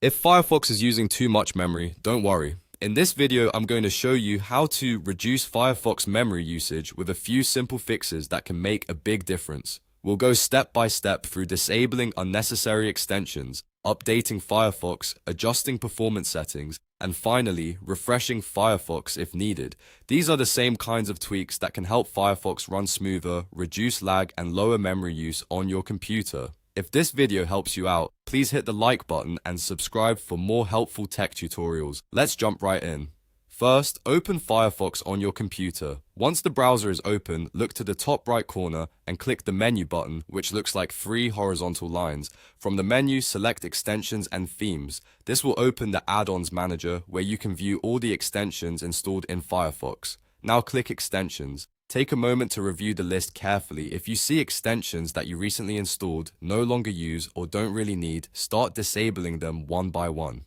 If Firefox is using too much memory, don't worry. In this video, I'm going to show you how to reduce Firefox memory usage with a few simple fixes that can make a big difference. We'll go step by step through disabling unnecessary extensions, updating Firefox, adjusting performance settings, and finally, refreshing Firefox if needed. These are the same kinds of tweaks that can help Firefox run smoother, reduce lag, and lower memory use on your computer. If this video helps you out, please hit the like button and subscribe for more helpful tech tutorials. Let's jump right in. First, open Firefox on your computer. Once the browser is open, look to the top right corner and click the menu button, which looks like three horizontal lines. From the menu, select Extensions and Themes. This will open the Add-ons Manager, where you can view all the extensions installed in Firefox. Now click Extensions. Take a moment to review the list carefully. If you see extensions that you recently installed, no longer use, or don't really need, start disabling them one by one.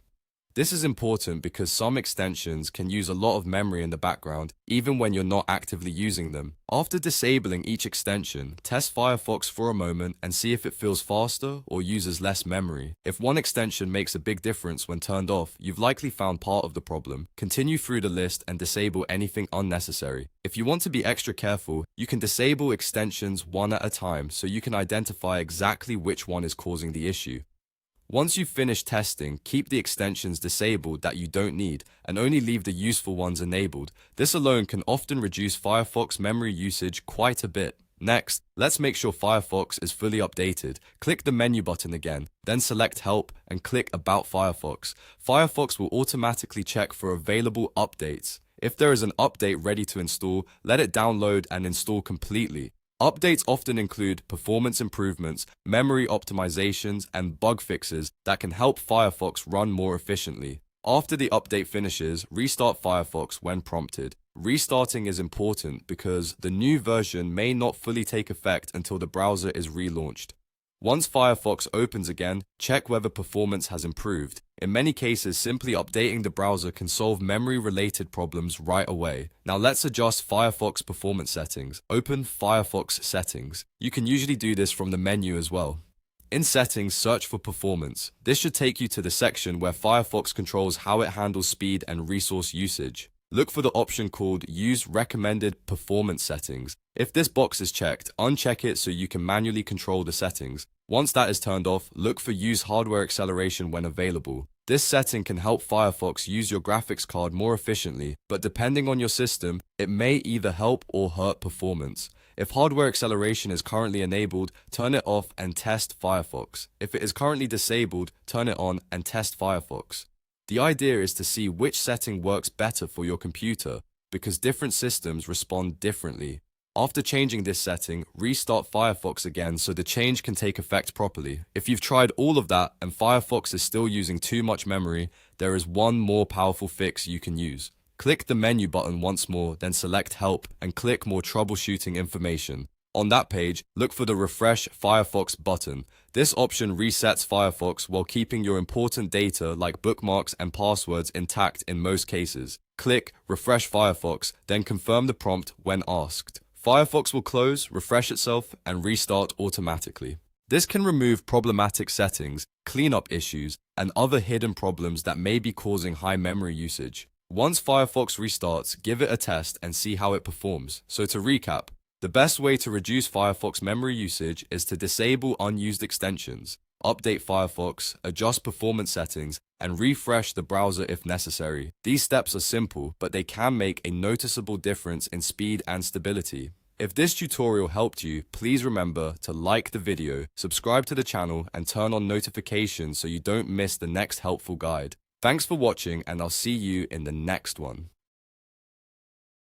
This is important because some extensions can use a lot of memory in the background, even when you're not actively using them. After disabling each extension, test Firefox for a moment and see if it feels faster or uses less memory. If one extension makes a big difference when turned off, you've likely found part of the problem. Continue through the list and disable anything unnecessary. If you want to be extra careful, you can disable extensions one at a time so you can identify exactly which one is causing the issue. Once you've finished testing, keep the extensions disabled that you don't need and only leave the useful ones enabled. This alone can often reduce Firefox memory usage quite a bit. Next, let's make sure Firefox is fully updated. Click the menu button again, then select Help and click About Firefox. Firefox will automatically check for available updates. If there is an update ready to install, let it download and install completely. Updates often include performance improvements, memory optimizations, and bug fixes that can help Firefox run more efficiently. After the update finishes, restart Firefox when prompted. Restarting is important because the new version may not fully take effect until the browser is relaunched. Once Firefox opens again, check whether performance has improved. In many cases, simply updating the browser can solve memory-related problems right away. Now let's adjust Firefox performance settings. Open Firefox Settings. You can usually do this from the menu as well. In Settings, search for Performance. This should take you to the section where Firefox controls how it handles speed and resource usage. Look for the option called Use Recommended Performance Settings. If this box is checked, uncheck it so you can manually control the settings. Once that is turned off, look for Use Hardware Acceleration when available. This setting can help Firefox use your graphics card more efficiently, but depending on your system, it may either help or hurt performance. If hardware acceleration is currently enabled, turn it off and test Firefox. If it is currently disabled, turn it on and test Firefox. The idea is to see which setting works better for your computer, because different systems respond differently. After changing this setting, restart Firefox again so the change can take effect properly. If you've tried all of that and Firefox is still using too much memory, there is one more powerful fix you can use. Click the menu button once more, then select Help and click More Troubleshooting Information. On that page, look for the Refresh Firefox button. This option resets Firefox while keeping your important data like bookmarks and passwords intact in most cases. Click Refresh Firefox, then confirm the prompt when asked. Firefox will close, refresh itself, and restart automatically. This can remove problematic settings, clean up issues, and other hidden problems that may be causing high memory usage. Once Firefox restarts, give it a test and see how it performs. So to recap, the best way to reduce Firefox memory usage is to disable unused extensions, update Firefox, adjust performance settings, and refresh the browser if necessary. These steps are simple, but they can make a noticeable difference in speed and stability. If this tutorial helped you, please remember to like the video, subscribe to the channel, and turn on notifications so you don't miss the next helpful guide. Thanks for watching, and I'll see you in the next one.